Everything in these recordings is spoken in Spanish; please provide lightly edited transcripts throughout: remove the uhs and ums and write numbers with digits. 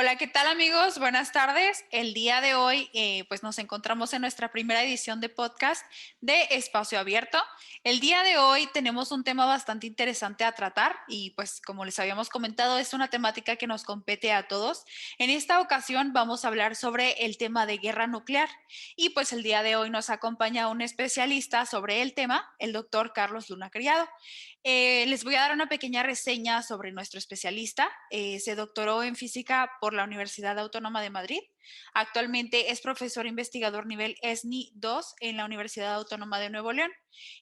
Hola, ¿qué tal amigos? Buenas tardes. El día de hoy pues nos encontramos en nuestra primera edición de podcast de Espacio Abierto. El día de hoy tenemos un tema bastante interesante a tratar y pues como les habíamos comentado es una temática que nos compete a todos. En esta ocasión vamos a hablar sobre el tema de guerra nuclear y pues el día de hoy nos acompaña un especialista sobre el tema, el doctor Carlos Luna Criado. Les voy a dar una pequeña reseña sobre nuestro especialista. Se doctoró en física por la Universidad Autónoma de Madrid. Actualmente es profesor investigador nivel ESNI 2 en la Universidad Autónoma de Nuevo León.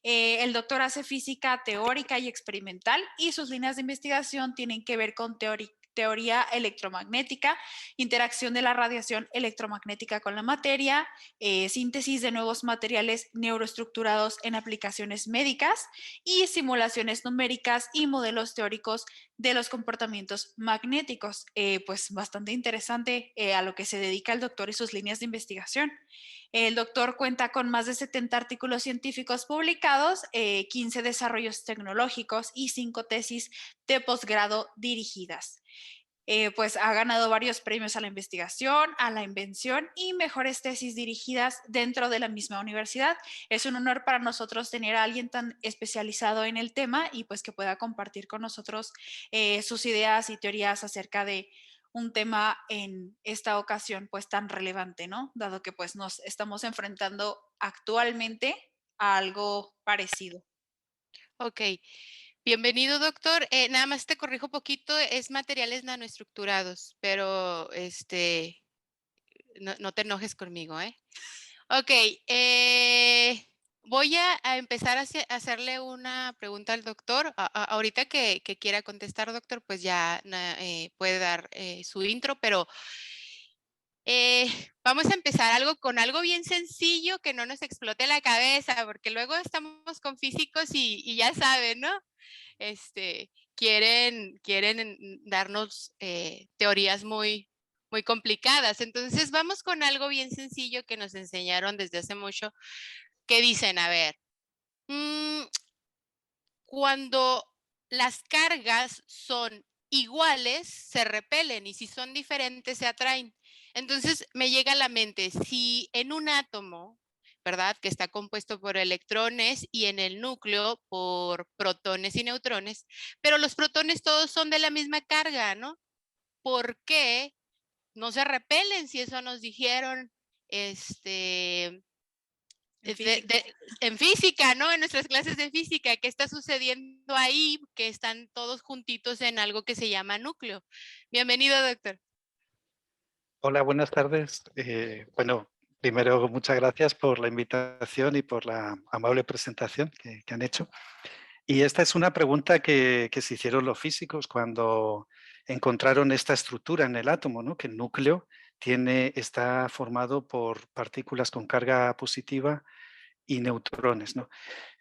El doctor hace física teórica y experimental y sus líneas de investigación tienen que ver con teoría electromagnética, interacción de la radiación electromagnética con la materia, síntesis de nuevos materiales neuroestructurados en aplicaciones médicas y simulaciones numéricas y modelos teóricos de los comportamientos magnéticos. Pues bastante interesante a lo que se dedica el doctor y sus líneas de investigación. El doctor cuenta con más de 70 artículos científicos publicados, 15 desarrollos tecnológicos y 5 tesis de posgrado dirigidas. Pues ha ganado varios premios a la investigación, a la invención y mejores tesis dirigidas dentro de la misma universidad. Es un honor para nosotros tener a alguien tan especializado en el tema y pues que pueda compartir con nosotros sus ideas y teorías acerca de un tema en esta ocasión pues tan relevante, ¿no? Dado que pues nos estamos enfrentando actualmente a algo parecido. Ok, bienvenido doctor. Nada más te corrijo poquito, es materiales nanoestructurados, pero no te enojes conmigo, ¿eh? Ok, voy a empezar a hacerle una pregunta al doctor. Ahorita que quiera contestar, doctor, pues ya puede dar su intro, pero eh, vamos a empezar con algo bien sencillo que no nos explote la cabeza, porque luego estamos con físicos y ya saben, ¿no? Quieren darnos teorías muy complicadas. Entonces vamos con algo bien sencillo que nos enseñaron desde hace mucho, que dicen, a ver, mm, cuando las cargas son iguales, se repelen y si son diferentes, se atraen. Entonces me llega a la mente, si en un átomo, ¿verdad? Que está compuesto por electrones y en el núcleo por protones y neutrones, pero los protones todos son de la misma carga, ¿no? ¿Por qué no se repelen si eso nos dijeron En eh, de- física. de- en física, ¿no? En nuestras clases de física, ¿qué está sucediendo ahí? Que están todos juntitos en algo que se llama núcleo. Bienvenido, doctor. Hola, buenas tardes. Bueno, primero muchas gracias por la invitación y por la amable presentación que han hecho. Y esta es una pregunta que se hicieron los físicos cuando encontraron esta estructura en el átomo, ¿no? Que el núcleo está formado por partículas con carga positiva y neutrones, ¿no?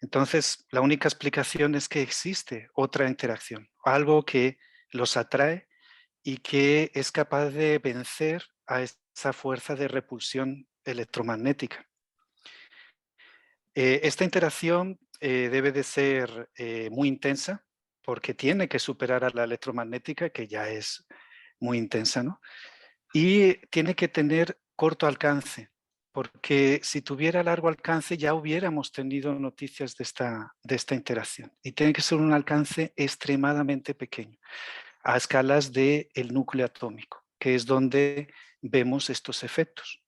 Entonces, la única explicación es que existe otra interacción, algo que los atrae y que es capaz de vencer a esa fuerza de repulsión electromagnética. Esta interacción debe de ser muy intensa porque tiene que superar a la electromagnética, que ya es muy intensa, ¿no? Y tiene que tener corto alcance, porque si tuviera largo alcance ya hubiéramos tenido noticias de esta interacción. Y tiene que ser un alcance extremadamente pequeño, a escalas del núcleo atómico, que es donde vemos estos efectos.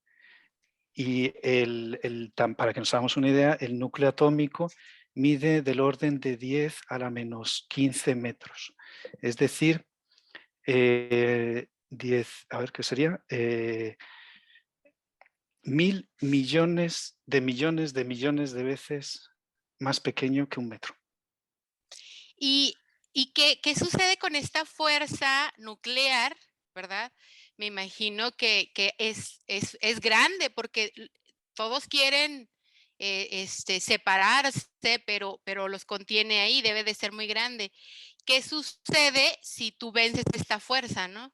Y para que nos hagamos una idea, el núcleo atómico mide del orden de 10 a la menos 15 metros. Es decir, 10, a ver qué sería, 1.000 millones de veces más pequeño que un metro. ¿Y, qué sucede con esta fuerza nuclear, verdad? Me imagino que es grande porque todos quieren separarse, pero los contiene ahí, debe de ser muy grande. ¿Qué sucede si tú vences esta fuerza, no?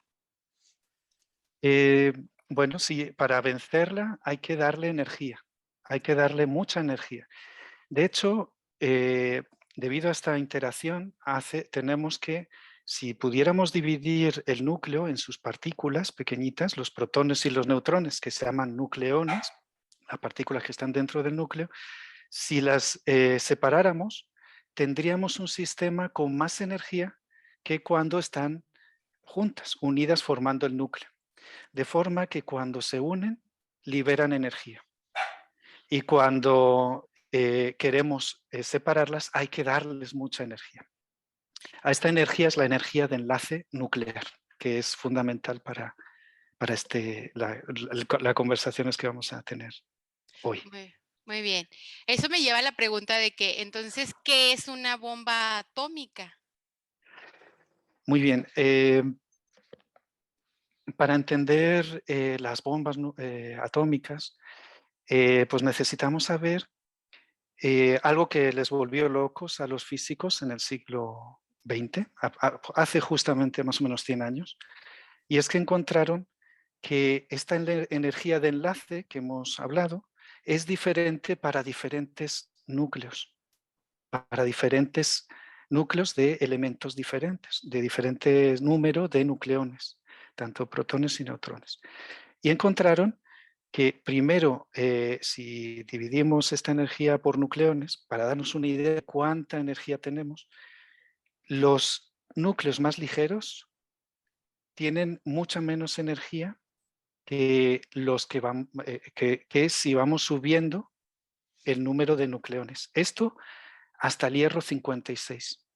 Eh, bueno, sí, para vencerla hay que darle energía, hay que darle mucha energía. De hecho, debido a esta interacción, tenemos que Si pudiéramos dividir el núcleo en sus partículas pequeñitas, los protones y los neutrones, que se llaman nucleones, las partículas que están dentro del núcleo, si las separáramos, tendríamos un sistema con más energía que cuando están juntas, unidas formando el núcleo. De forma que cuando se unen, liberan energía. Y cuando queremos separarlas, hay que darles mucha energía. A esta energía es la energía de enlace nuclear, que es fundamental para las conversaciones que vamos a tener hoy. Muy bien. Eso me lleva a la pregunta de que, entonces, ¿qué es una bomba atómica? Muy bien. Para entender las bombas atómicas, pues necesitamos saber algo que les volvió locos a los físicos en el siglo XX, hace justamente más o menos 100 años, y es que encontraron que esta energía de enlace que hemos hablado es diferente para diferentes núcleos, de elementos diferentes, de diferentes números de nucleones, tanto protones y neutrones. Y encontraron que primero, si dividimos esta energía por nucleones, para darnos una idea de cuánta energía tenemos, los núcleos más ligeros tienen mucha menos energía que los que van, que si vamos subiendo el número de nucleones. Esto hasta el hierro 56.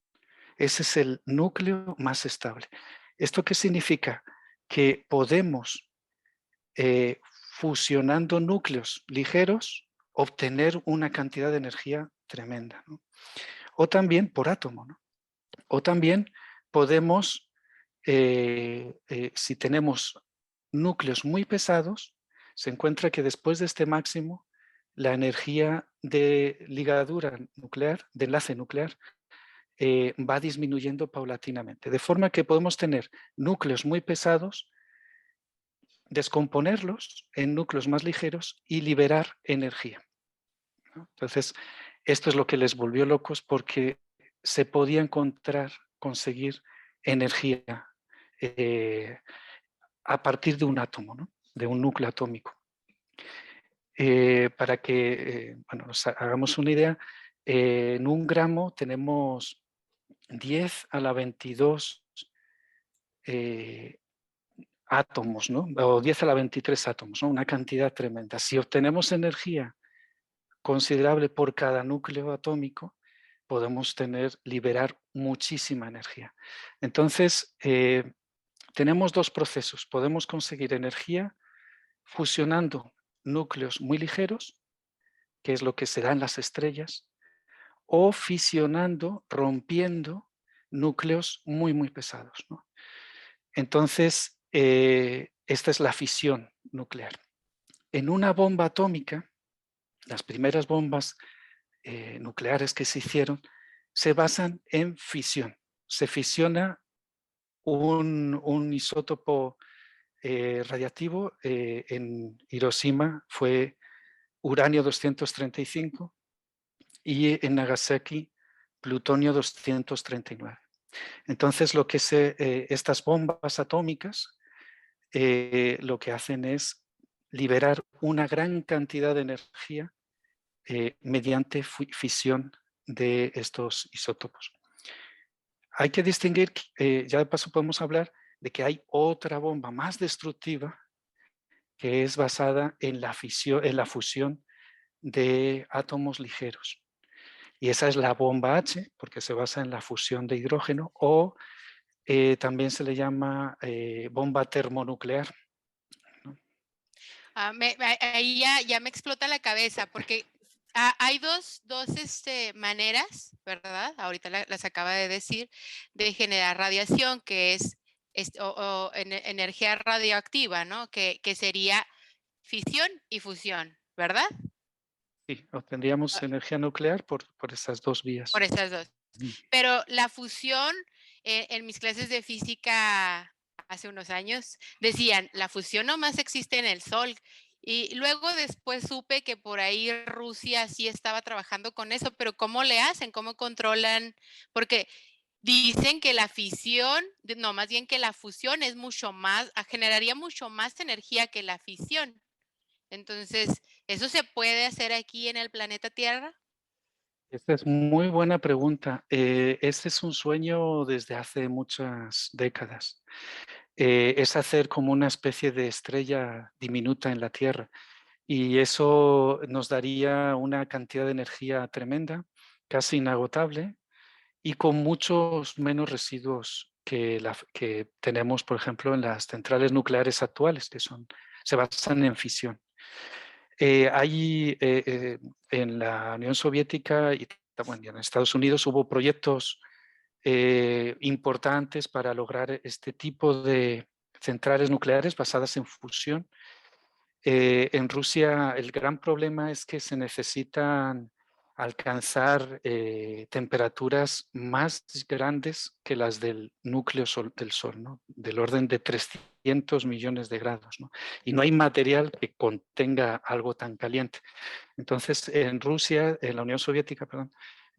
Ese es el núcleo más estable. ¿Esto qué significa? Que podemos, fusionando núcleos ligeros, obtener una cantidad de energía tremenda, ¿no? O también por átomo, ¿no? O también podemos, si tenemos núcleos muy pesados, se encuentra que después de este máximo, la energía de ligadura nuclear, de enlace nuclear, va disminuyendo paulatinamente. De forma que podemos tener núcleos muy pesados, descomponerlos en núcleos más ligeros y liberar energía, ¿no? Entonces, esto es lo que les volvió locos porque se podía conseguir energía a partir de un átomo, ¿no? De un núcleo atómico. Para que bueno, nos hagamos una idea, en un gramo tenemos 10 a la 22 átomos, ¿no? O 10 a la 23 átomos, ¿no? Una cantidad tremenda. Si obtenemos energía considerable por cada núcleo atómico, podemos liberar muchísima energía. Entonces, tenemos dos procesos. Podemos conseguir energía fusionando núcleos muy ligeros, que es lo que se da en las estrellas, o fisionando, rompiendo núcleos muy, muy pesados, ¿no? Entonces, esta es la fisión nuclear. En una bomba atómica, las primeras bombas nucleares que se hicieron se basan en fisión. Se fisiona un isótopo radiactivo. En Hiroshima fue uranio 235 y en Nagasaki plutonio 239. Entonces, estas bombas atómicas lo que hacen es liberar una gran cantidad de energía mediante fisión de estos isótopos. Hay que distinguir, ya de paso podemos hablar de que hay otra bomba más destructiva que es basada en la fusión de átomos ligeros. Y esa es la bomba H, porque se basa en la fusión de hidrógeno, o también se le llama bomba termonuclear, ¿no? Ahí ya me explota la cabeza, porque hay dos maneras, ¿verdad? Ahorita las acaba de decir, de generar radiación, que es energía radioactiva, ¿no? Que sería fisión y fusión, ¿verdad? Sí, obtendríamos energía nuclear por esas dos vías. Por esas dos. Pero la fusión, en mis clases de física hace unos años, decían, la fusión nomás existe en el Sol. Y luego después supe que por ahí Rusia sí estaba trabajando con eso, pero ¿cómo le hacen? ¿Cómo controlan? Porque dicen que la fisión, no, más bien que la fusión es mucho más, generaría mucho más energía que la fisión. Entonces, ¿eso se puede hacer aquí en el planeta Tierra? Esta es muy buena pregunta. Este es un sueño desde hace muchas décadas. Es hacer como una especie de estrella diminuta en la Tierra y eso nos daría una cantidad de energía tremenda, casi inagotable y con muchos menos residuos que tenemos, por ejemplo, en las centrales nucleares actuales, que se basan en fisión. En la Unión Soviética y bueno, en Estados Unidos hubo proyectos importantes para lograr este tipo de centrales nucleares basadas en fusión. En Rusia el gran problema es que se necesitan alcanzar temperaturas más grandes que las del núcleo del Sol, ¿no? Del orden de 300 millones de grados, ¿no? Y no hay material que contenga algo tan caliente. Entonces, en Rusia, en la Unión Soviética, perdón,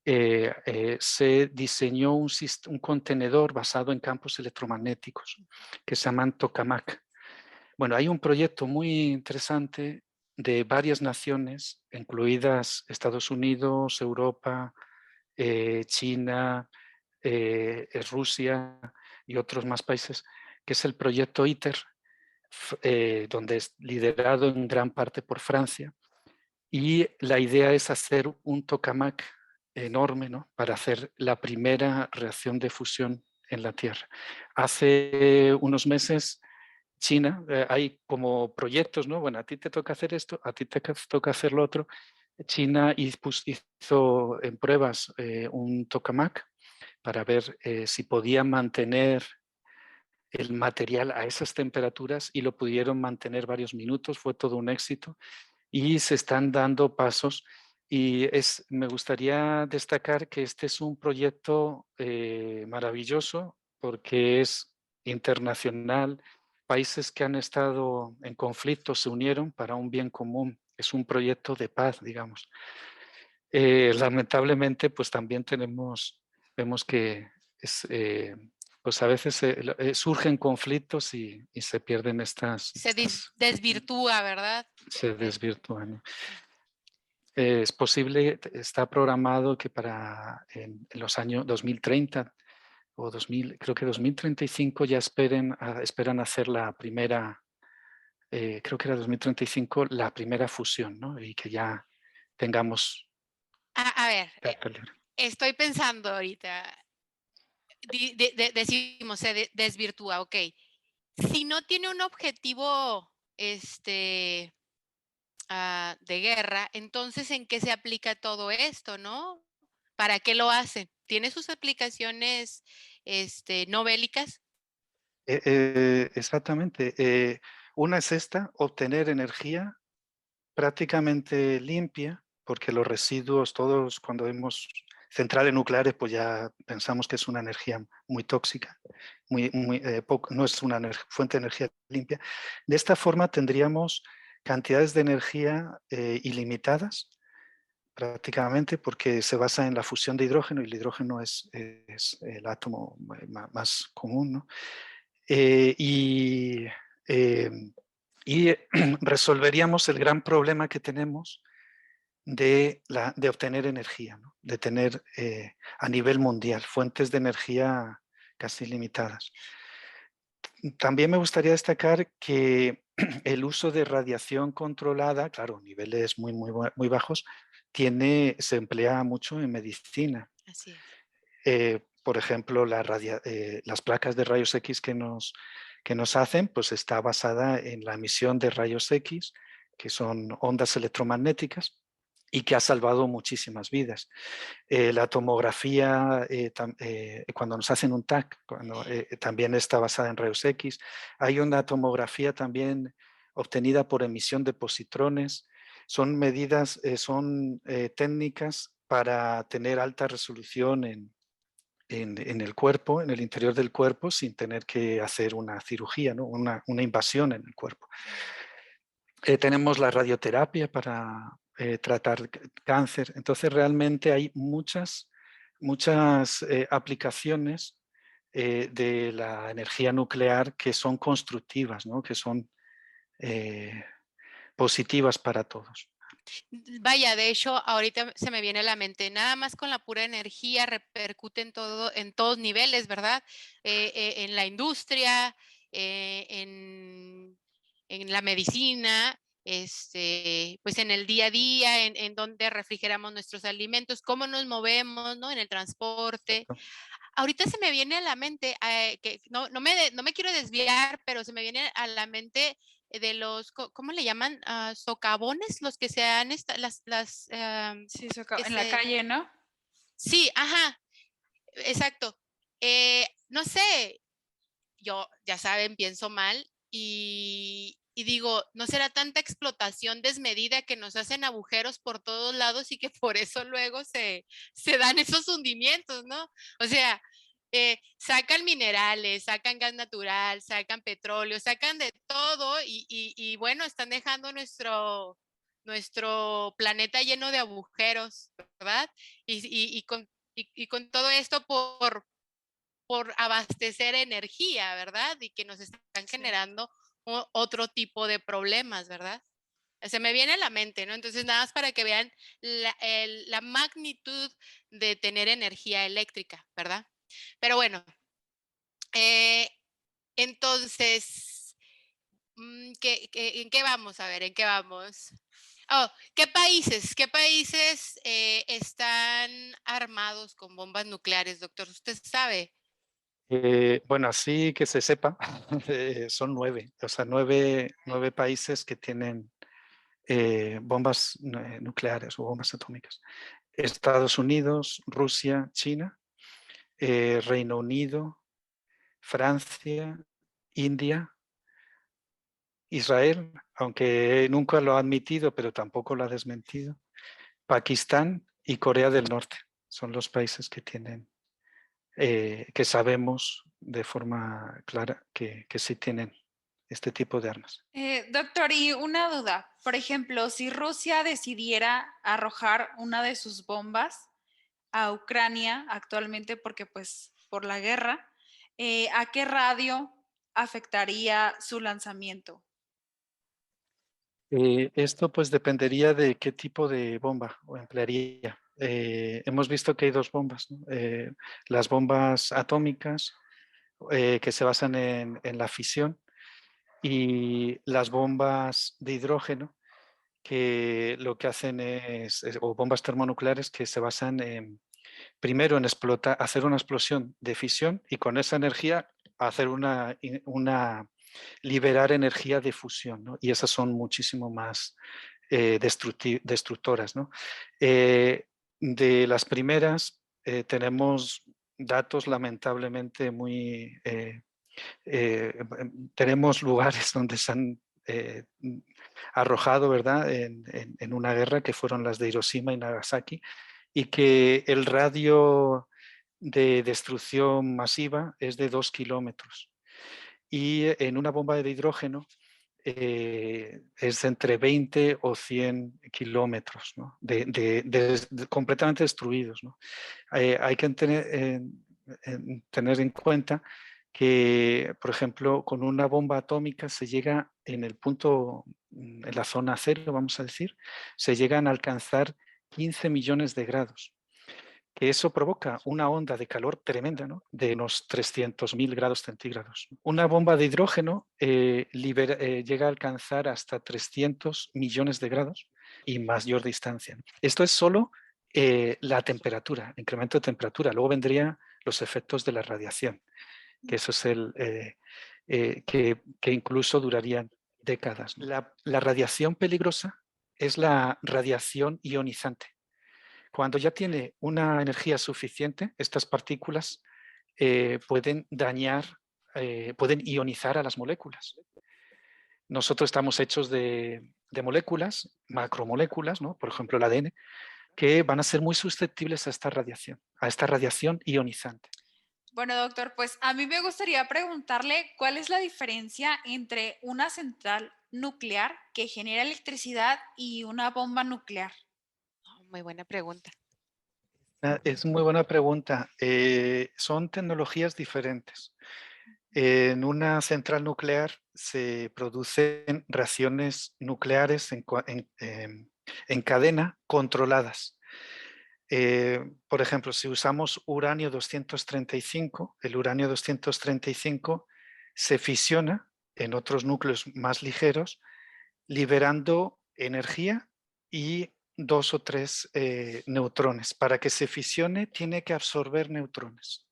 se diseñó un contenedor basado en campos electromagnéticos que se llaman tokamak. Bueno, hay un proyecto muy interesante de varias naciones, incluidas Estados Unidos, Europa, China, Rusia y otros más países, que es el proyecto ITER, donde es liderado en gran parte por Francia. Y la idea es hacer un tokamak enorme, ¿no? Para hacer la primera reacción de fusión en la Tierra. Hace unos meses China, hay como proyectos, ¿no? Bueno, a ti te toca hacer esto, a ti te toca hacer lo otro. China hizo en pruebas un tokamak para ver si podía mantener el material a esas temperaturas y lo pudieron mantener varios minutos, fue todo un éxito y se están dando pasos y me gustaría destacar que este es un proyecto maravilloso porque es internacional. Países que han estado en conflicto se unieron para un bien común. Es un proyecto de paz, digamos. Lamentablemente, pues también vemos que pues a veces surgen conflictos y se pierden Se desvirtúa, ¿verdad? se desvirtúan, ¿no? Es posible, está programado que para en los años 2030 o 2000, creo que 2035 ya esperan hacer la primera, creo que era 2035, la primera fusión, ¿no? Y que ya tengamos A ver, carta libre. estoy pensando ahorita, decimos, se desvirtúa, ok. Si no tiene un objetivo, de guerra, entonces, ¿en qué se aplica todo esto, no? ¿Para qué lo hacen? ¿Tiene sus aplicaciones, no bélicas? Exactamente. Una es esta, obtener energía prácticamente limpia, porque los residuos, todos cuando vemos centrales nucleares, pues ya pensamos que es una energía muy tóxica, no es una fuente de energía limpia. De esta forma tendríamos cantidades de energía ilimitadas, prácticamente, porque se basa en la fusión de hidrógeno y el hidrógeno es el átomo más común, ¿no? Eh, y, eh, y resolveríamos el gran problema que tenemos de obtener energía, ¿no? De tener a nivel mundial fuentes de energía casi limitadas. También me gustaría destacar que el uso de radiación controlada, claro, niveles muy bajos, se emplea mucho en medicina. Así es. Por ejemplo, las placas de rayos X que nos hacen, pues está basada en la emisión de rayos X, que son ondas electromagnéticas, y que ha salvado muchísimas vidas. La tomografía, cuando nos hacen un TAC, también está basada en rayos X. Hay una tomografía también obtenida por emisión de positrones. Son medidas, son técnicas para tener alta resolución en el cuerpo, en el interior del cuerpo, sin tener que hacer una cirugía, ¿no? Una invasión en el cuerpo. Tenemos la radioterapia para tratar cáncer. Entonces, realmente hay muchas muchas aplicaciones de la energía nuclear que son constructivas, ¿no? Que son positivas para todos. Vaya, de hecho, ahorita se me viene a la mente, nada más con la pura energía repercute en todo, en todos niveles, ¿verdad? En la industria, en la medicina, pues en el día a día, en donde refrigeramos nuestros alimentos, cómo nos movemos, ¿no? En el transporte. Ahorita se me viene a la mente, que no me quiero desviar, pero se me viene a la mente de los, ¿cómo le llaman? Socavones, los que se han, Sí, que en la se, calle, ¿no? sí, ajá, exacto. No sé, yo, ya saben, pienso mal y digo, ¿no será tanta explotación desmedida que nos hacen agujeros por todos lados y que por eso luego se dan esos hundimientos, ¿no? O sea, sacan minerales, sacan gas natural, sacan petróleo, sacan de todo y bueno, están dejando nuestro planeta lleno de agujeros, ¿verdad? Y con todo esto por abastecer energía, ¿verdad? Y que nos están Sí. generando otro tipo de problemas, ¿verdad? Se me viene a la mente, ¿no? Entonces, nada más para que vean la magnitud de tener energía eléctrica, ¿verdad? Pero bueno, eh, entonces, ¿en qué vamos? A ver, ¿en qué vamos? Oh, qué países están armados con bombas nucleares, doctor? ¿Usted sabe? Bueno, así que se sepa, son 9, o sea, 9 países que tienen bombas nucleares o bombas atómicas. Estados Unidos, Rusia, China, Reino Unido, Francia, India, Israel, aunque nunca lo ha admitido, pero tampoco lo ha desmentido, Pakistán y Corea del Norte. Son los países que tienen, que sabemos de forma clara que sí tienen este tipo de armas. Doctor, y una duda. Por ejemplo, si Rusia decidiera arrojar una de sus bombas a Ucrania actualmente, porque pues por la guerra, ¿a qué radio afectaría su lanzamiento? Esto pues dependería de qué tipo de bomba o emplearía. Hemos visto que hay 2 bombas, ¿no? Las bombas atómicas que se basan en la fisión y las bombas de hidrógeno que lo que hacen o bombas termonucleares que se basan primero en hacer una explosión de fisión y con esa energía hacer liberar energía de fusión, ¿no? Y esas son muchísimo más destructoras, ¿no? De las primeras tenemos datos lamentablemente tenemos lugares donde se han arrojado, ¿verdad? En una guerra que fueron las de Hiroshima y Nagasaki y que el radio de destrucción masiva es de 2 kilómetros. Y en una bomba de hidrógeno es entre 20 o 100 kilómetros, ¿no? Completamente destruidos, ¿no? Hay que tener en cuenta que, por ejemplo, con una bomba atómica se llega en el punto, en la zona cero, vamos a decir, se llegan a alcanzar 15 millones de grados, que eso provoca una onda de calor tremenda, ¿no? De unos 300.000 grados centígrados. Una bomba de hidrógeno llega a alcanzar hasta 300 millones de grados y mayor distancia. Esto es solo la temperatura, el incremento de temperatura. Luego vendrían los efectos de la radiación, que eso es que incluso durarían décadas, ¿no? La radiación peligrosa es la radiación ionizante. Cuando ya tiene una energía suficiente, estas partículas pueden dañar, pueden ionizar a las moléculas. Nosotros estamos hechos de moléculas, macromoléculas, ¿no? Por ejemplo el ADN, que van a ser muy susceptibles a esta radiación ionizante. Bueno, doctor, pues a mí me gustaría preguntarle cuál es la diferencia entre una central nuclear que genera electricidad y una bomba nuclear. Oh, muy buena pregunta. Es muy buena pregunta. Son tecnologías diferentes. En una central nuclear se producen reacciones nucleares en cadena controladas. Por ejemplo, si usamos uranio 235, el uranio 235 se fisiona en otros núcleos más ligeros, liberando energía y 2 o 3 neutrones. Para que se fisione tiene que absorber neutrones,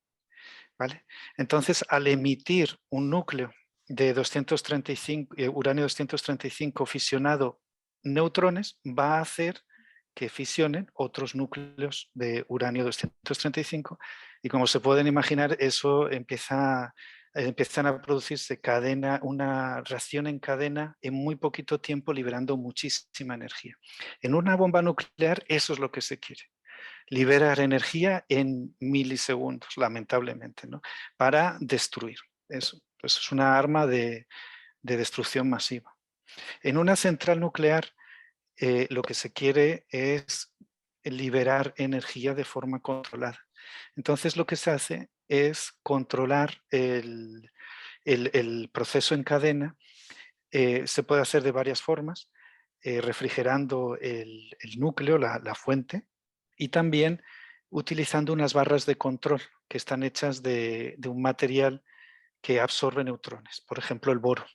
¿vale? Entonces, al emitir un núcleo de 235, uranio 235 fisionado neutrones, va a hacer que fisionen otros núcleos de uranio 235 y como se pueden imaginar, eso empiezan a producirse una reacción en cadena en muy poquito tiempo, liberando muchísima energía. En una bomba nuclear eso es lo que se quiere, liberar energía en milisegundos, lamentablemente, ¿no? Para destruir. Eso es una arma de destrucción masiva. En una central nuclear lo que se quiere es liberar energía de forma controlada. Entonces lo que se hace es controlar el proceso en cadena. Se puede hacer de varias formas, refrigerando el núcleo, la fuente, y también utilizando unas barras de control que están hechas de un material que absorbe neutrones, por ejemplo el boro.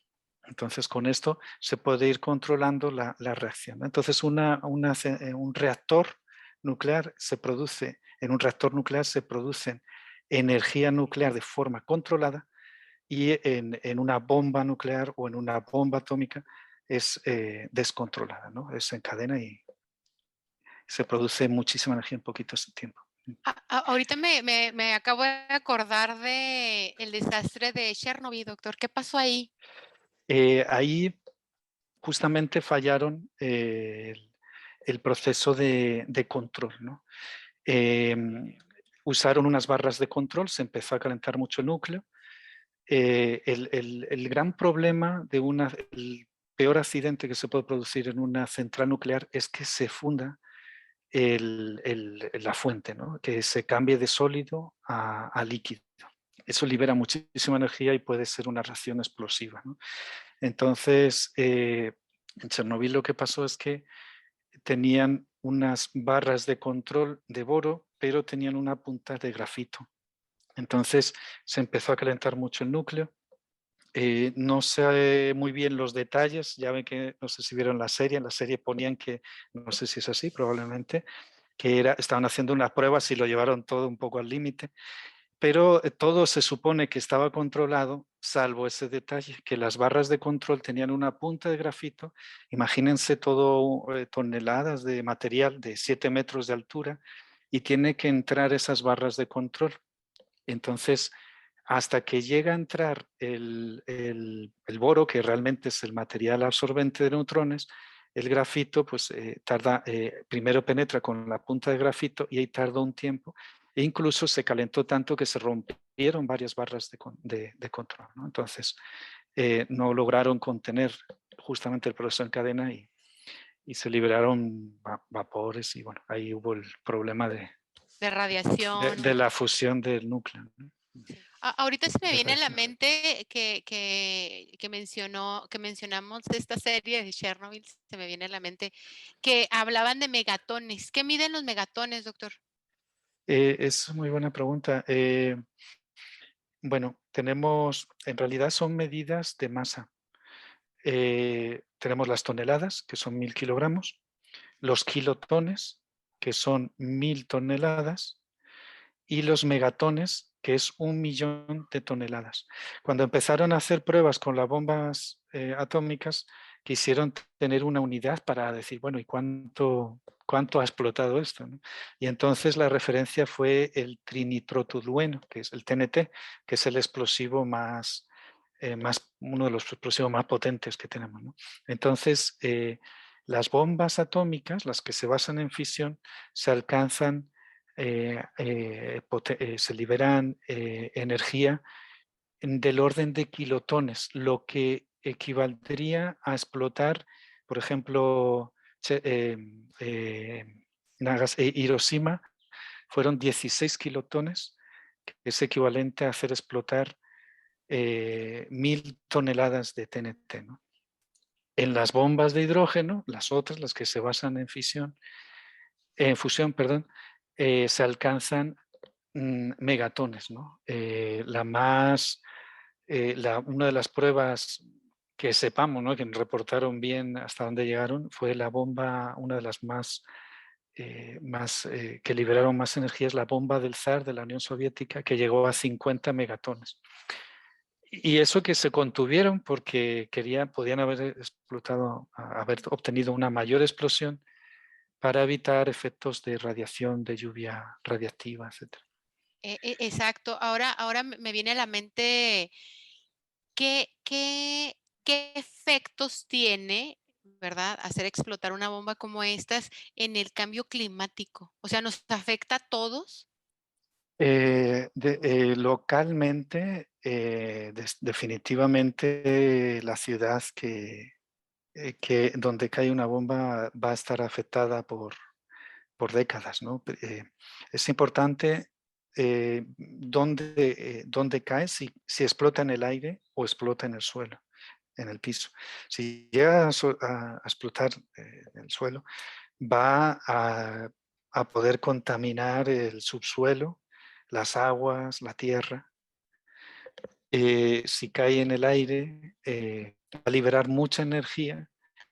Entonces con esto se puede ir controlando la reacción. Entonces un reactor nuclear en un reactor nuclear se produce energía nuclear de forma controlada y en una bomba nuclear o en una bomba atómica es descontrolada, ¿no? Es en cadena y se produce muchísima energía en poquito tiempo. Ahorita me acabo de acordar de el desastre de Chernobyl, doctor. ¿Qué pasó ahí? Ahí justamente fallaron el proceso de control, ¿no? Usaron unas barras de control, se empezó a calentar mucho el núcleo. El gran problema el peor accidente que se puede producir en una central nuclear es que se funda la fuente, ¿no? Que se cambie de sólido a líquido. Eso libera muchísima energía y puede ser una reacción explosiva, ¿no? Entonces, en Chernobyl lo que pasó es que tenían unas barras de control de boro, pero tenían una punta de grafito. Entonces se empezó a calentar mucho el núcleo. No sé muy bien los detalles, ya ven que no sé si vieron en la serie ponían que, no sé si es así, probablemente, que estaban haciendo unas pruebas y lo llevaron todo un poco al límite, pero todo se supone que estaba controlado, salvo ese detalle, que las barras de control tenían una punta de grafito. Imagínense todo toneladas de material de 7 metros de altura y tiene que entrar esas barras de control. Entonces, hasta que llega a entrar el boro, que realmente es el material absorbente de neutrones, el grafito pues primero penetra con la punta de grafito y ahí tarda un tiempo e incluso se calentó tanto que se rompieron varias barras de control, ¿no? Entonces no lograron contener justamente el proceso en cadena y se liberaron vapores y bueno, ahí hubo el problema De radiación. de la fusión del núcleo, ¿no? Ahorita se me De viene a la radiación. mente que mencionamos esta serie de Chernobyl, se me viene a la mente que hablaban de megatones. ¿Qué miden los megatones, doctor? Es muy buena pregunta. Bueno, en realidad son medidas de masa. Tenemos las toneladas, que son 1000 kilogramos, los kilotones, que son 1000 toneladas, y los megatones, que es 1.000.000 de toneladas. Cuando empezaron a hacer pruebas con las bombas atómicas, quisieron tener una unidad para decir, bueno, ¿y cuánto ha explotado esto, ¿no? Y entonces la referencia fue el trinitrotolueno, que es el TNT, que es el explosivo uno de los explosivos más potentes que tenemos, ¿no? Entonces, las bombas atómicas, las que se basan en fisión, se alcanzan se liberan energía del orden de kilotones, lo que equivaldría a explotar, por ejemplo, Hiroshima fueron 16 kilotones, que es equivalente a hacer explotar 1000 toneladas de TNT, ¿no? En las bombas de hidrógeno, las otras, las que se basan en fusión, perdón, se alcanzan megatones, ¿no? Una de las pruebas que sepamos, ¿no?, que nos reportaron bien hasta dónde llegaron, fue la bomba, una de las que liberaron más energía, es la bomba del zar de la Unión Soviética, que llegó a 50 megatones. Y eso que se contuvieron porque podían haber haber obtenido una mayor explosión para evitar efectos de radiación, de lluvia radiactiva, etc. Exacto. Ahora me viene a la mente qué, qué, qué efectos tiene, ¿verdad? Hacer explotar una bomba como estas en el cambio climático. O sea, ¿nos afecta a todos? Localmente, definitivamente la ciudad donde cae una bomba va a estar afectada por décadas, ¿no? Es importante dónde cae, si explota en el aire o explota en el suelo, en el piso. Si llega a explotar en el suelo, va a poder contaminar el subsuelo, las aguas, la tierra. Si cae en el aire, va a liberar mucha energía,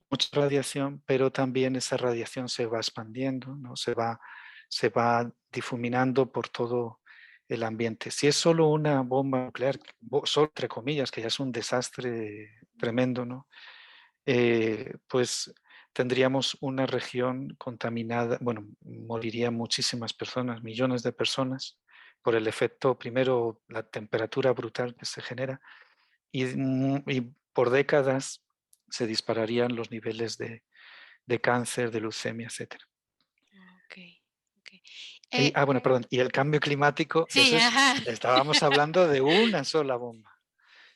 mucha radiación, pero también esa radiación se va expandiendo, ¿no? Se va difuminando por todo el ambiente. Si es solo una bomba nuclear, solo entre comillas, que ya es un desastre tremendo, ¿no? Pues tendríamos una región contaminada, bueno, morirían muchísimas personas, millones de personas, por el efecto, primero, la temperatura brutal que se genera, y por décadas se dispararían los niveles de cáncer, de leucemia, etc. Ok, ok. Bueno, perdón, y el cambio climático, Sí, ajá. estábamos hablando de una sola bomba.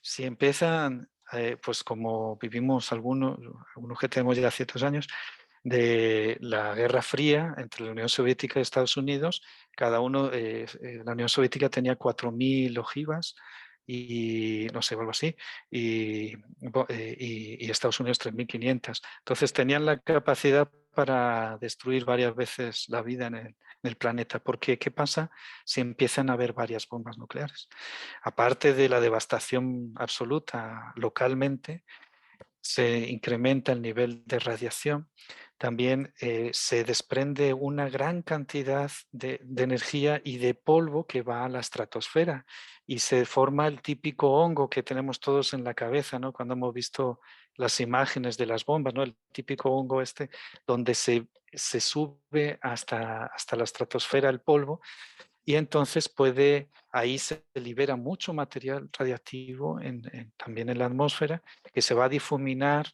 Si empiezan, pues como vivimos algunos que tenemos ya ciertos años, de la Guerra Fría entre la Unión Soviética y Estados Unidos, la Unión Soviética tenía 4000 ojivas y no sé, algo así, y Estados Unidos 3500. Entonces tenían la capacidad para destruir varias veces la vida en el planeta. Porque, ¿qué pasa si empiezan a haber varias bombas nucleares? Aparte de la devastación absoluta localmente, se incrementa el nivel de radiación, también se desprende una gran cantidad de energía y de polvo que va a la estratosfera y se forma el típico hongo que tenemos todos en la cabeza, ¿no? Cuando hemos visto las imágenes de las bombas, ¿no? El típico hongo donde se sube hasta la estratosfera el polvo, y entonces ahí se libera mucho material radiactivo también en la atmósfera, que se va a difuminar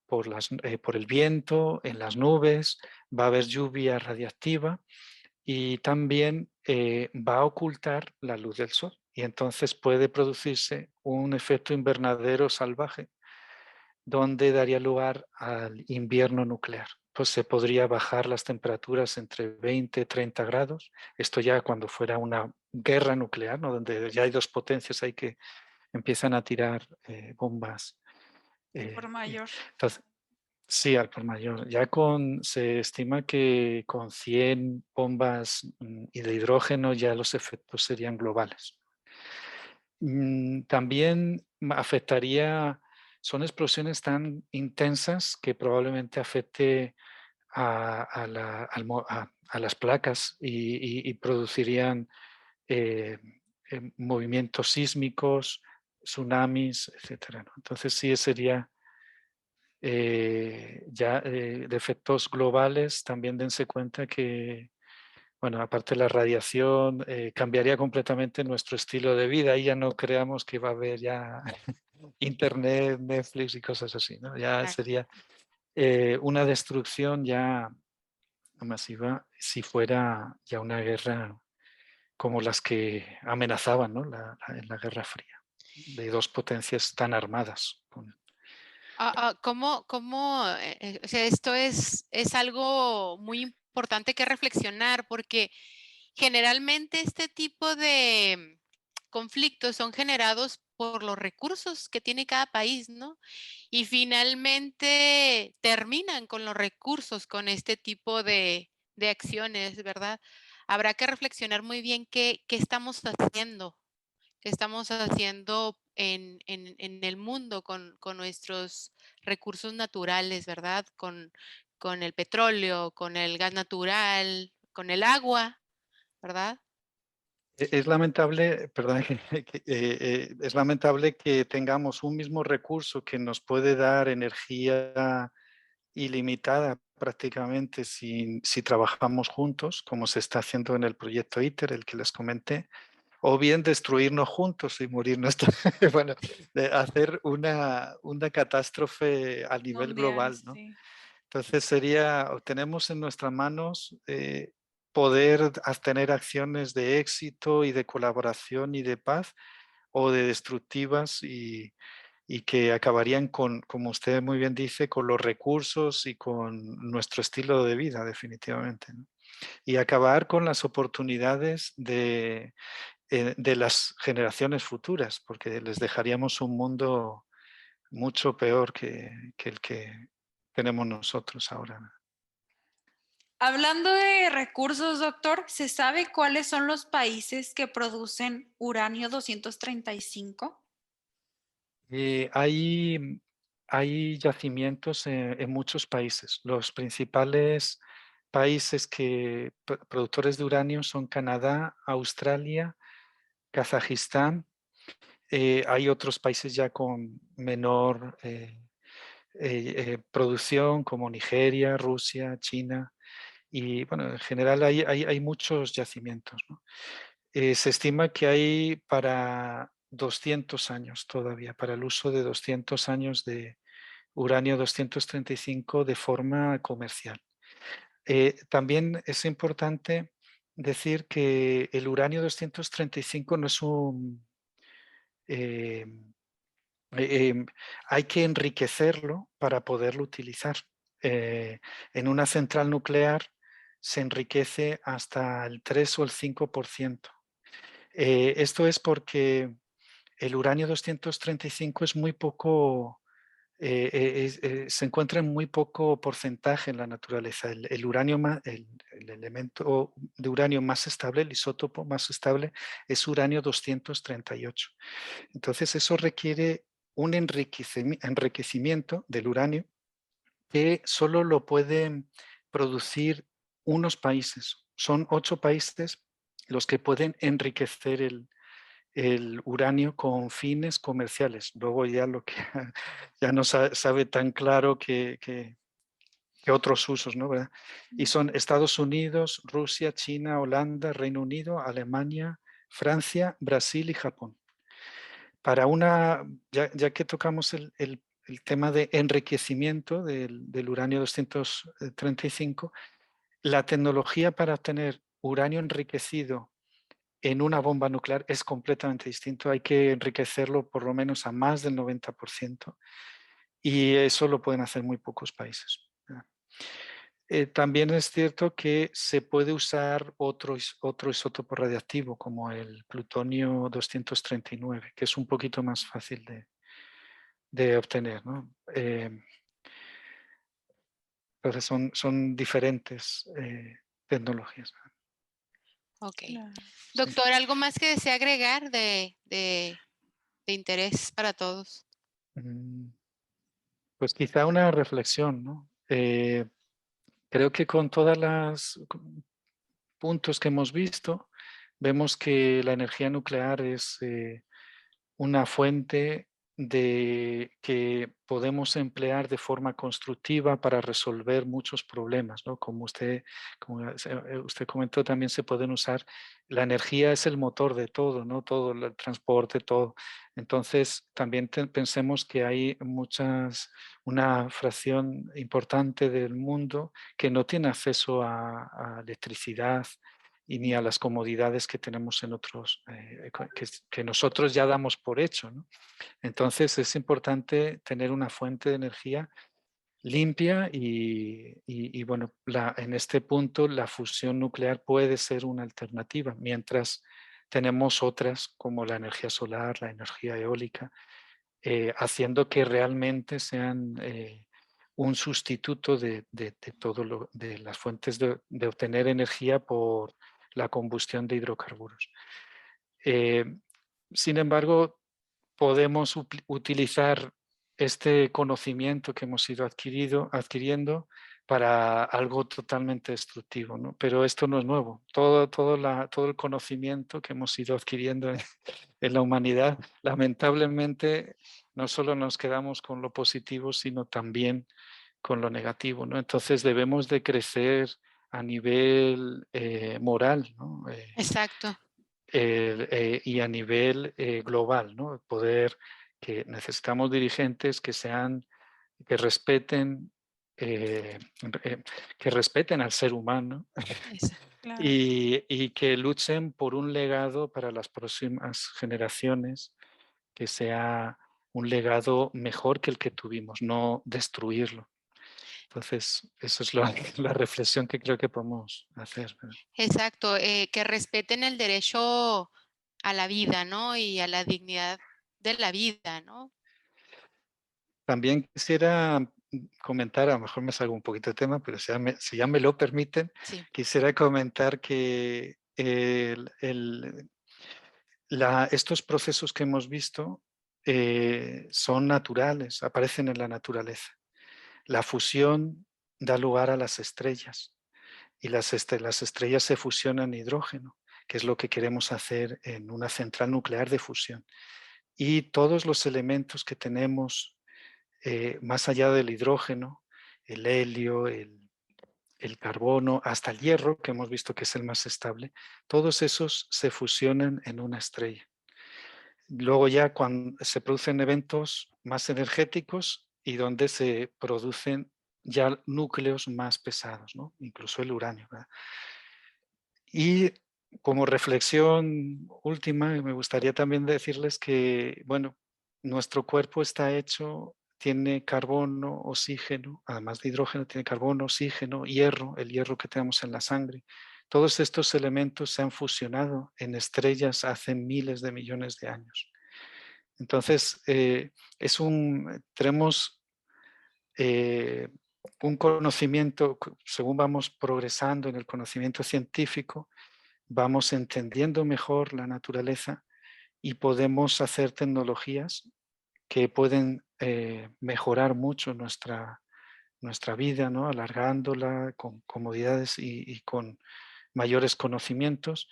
por el viento, en las nubes, va a haber lluvia radiactiva y también va a ocultar la luz del sol. Y entonces puede producirse un efecto invernadero salvaje, donde daría lugar al invierno nuclear. Pues se podría bajar las temperaturas entre 20 y 30 grados. Esto ya cuando fuera una guerra nuclear, ¿no?, donde ya hay dos potencias ahí que empiezan a tirar bombas. Al por mayor. Entonces, sí, al por mayor. Se estima que con 100 bombas y de hidrógeno ya los efectos serían globales. También son explosiones tan intensas que probablemente afecte a las placas y producirían movimientos sísmicos, tsunamis, etcétera, ¿no? Entonces sí sería ya de efectos globales. También dense cuenta que, bueno, aparte de la radiación, cambiaría completamente nuestro estilo de vida y ya no creamos que va a haber ya internet, Netflix y cosas así, ¿no? Ya Claro. sería una destrucción ya masiva si fuera ya una guerra como las que amenazaban, ¿no?, en la Guerra Fría, de dos potencias tan armadas. O sea, esto es algo muy importante que reflexionar porque generalmente este tipo de conflictos son generados por los recursos que tiene cada país, ¿no? Y finalmente terminan con los recursos, con este tipo de acciones, ¿verdad? Habrá que reflexionar muy bien qué estamos haciendo en el mundo con nuestros recursos naturales, ¿verdad? Con el petróleo, con el gas natural, con el agua, ¿verdad? Es lamentable, perdón, es lamentable que tengamos un mismo recurso que nos puede dar energía ilimitada prácticamente si trabajamos juntos, como se está haciendo en el proyecto ITER, el que les comenté, o bien destruirnos juntos y morirnos. Bueno, de hacer una catástrofe a nivel Mundial, global, ¿no? sí. Entonces tenemos en nuestras manos poder tener acciones de éxito y de colaboración y de paz o de destructivas y que acabarían con, como usted muy bien dice, con los recursos y con nuestro estilo de vida, definitivamente, ¿no? Y acabar con las oportunidades de las generaciones futuras, porque les dejaríamos un mundo mucho peor que el que tenemos nosotros ahora. Hablando de recursos, doctor, ¿se sabe cuáles son los países que producen uranio 235? Hay yacimientos en muchos países. Los principales países productores de uranio son Canadá, Australia, Kazajistán. Hay otros países ya con menor producción como Nigeria, Rusia, China. Y bueno, en general hay muchos yacimientos, ¿no? Se estima que hay para 200 años todavía, para el uso de 200 años de uranio 235 de forma comercial. También es importante decir que el uranio 235 no es eh, hay que enriquecerlo para poderlo utilizar. En una central nuclear se enriquece hasta el 3 o el 5%. Esto es porque el uranio 235 es muy poco, se encuentra en muy poco porcentaje en la naturaleza. El uranio el elemento de uranio más estable, el isótopo más estable, es uranio 238. Entonces eso requiere un enriquecimiento del uranio que solo lo pueden producir unos países. Son 8 países los que pueden enriquecer el uranio con fines comerciales. Luego ya lo que ya no sabe tan claro que otros usos, ¿no? ¿Verdad? Y son Estados Unidos, Rusia, China, Holanda, Reino Unido, Alemania, Francia, Brasil y Japón. Ya que tocamos el tema de enriquecimiento del uranio 235, la tecnología para obtener uranio enriquecido en una bomba nuclear es completamente distinto. Hay que enriquecerlo por lo menos a más del 90% y eso lo pueden hacer muy pocos países. También es cierto que se puede usar otro isótopo radiactivo como el plutonio 239, que es un poquito más fácil de obtener, ¿no? Entonces son diferentes tecnologías. Ok. Claro. Sí. Doctor, ¿algo más que desea agregar de interés para todos? Mm, Pues quizá una reflexión, ¿no? Creo que con todas las puntos que hemos visto, vemos que la energía nuclear es una fuente que podemos emplear de forma constructiva para resolver muchos problemas, ¿no? Como usted comentó, también se pueden usar, la energía es el motor de todo, ¿no? Todo el transporte, todo. Entonces, también pensemos que hay una fracción importante del mundo que no tiene acceso a electricidad, y ni a las comodidades que tenemos en otros, que nosotros ya damos por hecho, ¿no? Entonces es importante tener una fuente de energía limpia y bueno, en este punto la fusión nuclear puede ser una alternativa, mientras tenemos otras como la energía solar, la energía eólica, haciendo que realmente sean un sustituto de todo de las fuentes de obtener energía por la combustión de hidrocarburos. Sin embargo, podemos utilizar este conocimiento que hemos ido adquiriendo para algo totalmente destructivo, ¿no? Pero esto no es nuevo. Todo el conocimiento que hemos ido adquiriendo en la humanidad, lamentablemente, no solo nos quedamos con lo positivo, sino también con lo negativo, ¿no? Entonces debemos de crecer a nivel moral, ¿no? Exacto. Y a nivel global, ¿no? Poder que necesitamos dirigentes que respeten, eh, que respeten al ser humano Claro. y que luchen por un legado para las próximas generaciones que sea un legado mejor que el que tuvimos, no destruirlo. Entonces, eso es la reflexión que creo que podemos hacer, ¿verdad? Exacto, que respeten el derecho a la vida, ¿no? Y a la dignidad de la vida, ¿no? También quisiera comentar, a lo mejor me salgo un poquito de tema, pero si ya me lo permiten, Sí, quisiera comentar que estos procesos que hemos visto son naturales, aparecen en la naturaleza. La fusión da lugar a las estrellas y las estrellas se fusionan en hidrógeno, que es lo que queremos hacer en una central nuclear de fusión. Y todos los elementos que tenemos más allá del hidrógeno, el helio, el carbono, hasta el hierro, que hemos visto que es el más estable, todos esos se fusionan en una estrella. Luego ya cuando se producen eventos más energéticos y donde se producen ya núcleos más pesados, ¿no? Incluso el uranio, ¿verdad? Y como reflexión última, me gustaría también decirles que, bueno, nuestro cuerpo está hecho, tiene carbono, oxígeno, además de hidrógeno, tiene carbono, oxígeno, hierro, el hierro que tenemos en la sangre. Todos estos elementos se han fusionado en estrellas hace miles de millones de años. Entonces, tenemos un conocimiento, según vamos progresando en el conocimiento científico, vamos entendiendo mejor la naturaleza y podemos hacer tecnologías que pueden mejorar mucho nuestra vida, ¿no? Alargándola con comodidades y con mayores conocimientos,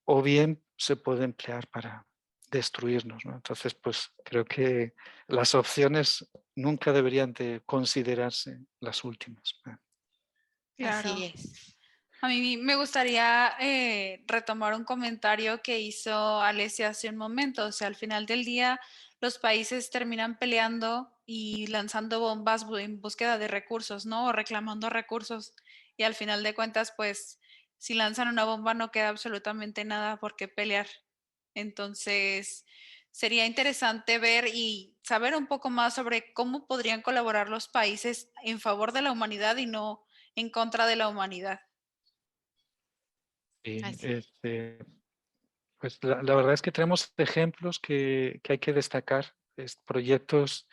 o bien se puede emplear para destruirnos, ¿no? Entonces, pues creo que las opciones nunca deberían de considerarse las últimas. así Claro. es. A mí me gustaría retomar un comentario que hizo Alessia hace un momento. O sea, al final del día, los países terminan peleando y lanzando bombas en búsqueda de recursos, ¿no? O reclamando recursos. Y al final de cuentas, pues, si lanzan una bomba no queda absolutamente nada por qué pelear. Entonces, sería interesante ver y saber un poco más sobre cómo podrían colaborar los países en favor de la humanidad y no en contra de la humanidad. Y, Así es. pues la verdad es que tenemos ejemplos que hay que destacar, proyectos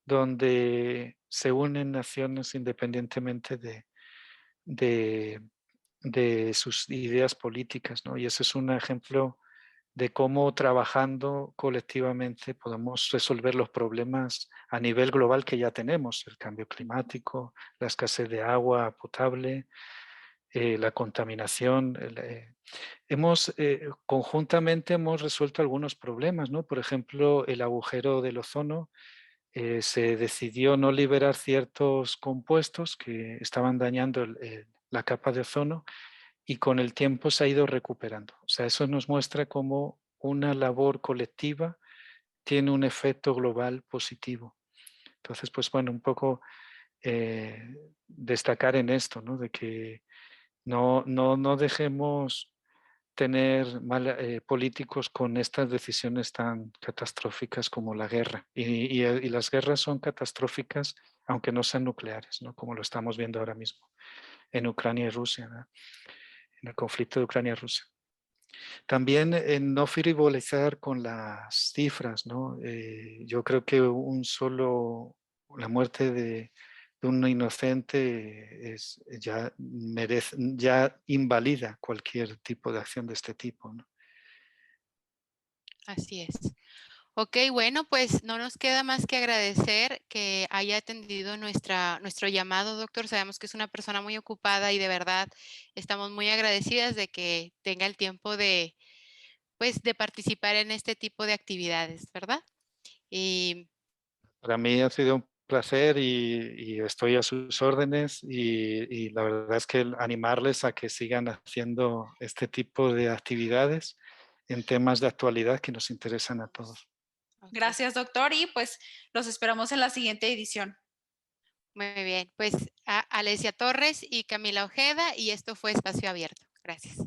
donde se unen naciones independientemente de, de sus ideas políticas, ¿no? Y ese es un ejemplo de cómo trabajando colectivamente podemos resolver los problemas a nivel global que ya tenemos, el cambio climático, la escasez de agua potable, la contaminación. Conjuntamente hemos resuelto algunos problemas, ¿no? Por ejemplo, el agujero del ozono. Se decidió no liberar ciertos compuestos que estaban dañando la capa de ozono y con el tiempo se ha ido recuperando. O sea, eso nos muestra cómo una labor colectiva tiene un efecto global positivo. Entonces, pues bueno, un poco destacar en esto, ¿no? De que no dejemos tener políticos con estas decisiones tan catastróficas como la guerra. Y las guerras son catastróficas aunque no sean nucleares, ¿no? Como lo estamos viendo ahora mismo en Ucrania y Rusia, ¿no? En el conflicto de Ucrania y Rusia. También no frivolizar con las cifras, ¿no? Yo creo que la muerte de un inocente ya invalida cualquier tipo de acción de este tipo, ¿no? Así es. Ok, bueno, pues no nos queda más que agradecer que haya atendido nuestro llamado, doctor. Sabemos que es una persona muy ocupada y de verdad estamos muy agradecidas de que tenga el tiempo de, pues, de participar en este tipo de actividades, ¿verdad? Y Para mí ha sido un placer y estoy a sus órdenes y la verdad es que animarles a que sigan haciendo este tipo de actividades en temas de actualidad que nos interesan a todos. ok, Gracias, doctor, y pues los esperamos en la siguiente edición. muy bien, pues a Alesia Torres y Camila Ojeda, y esto fue Espacio Abierto. Gracias.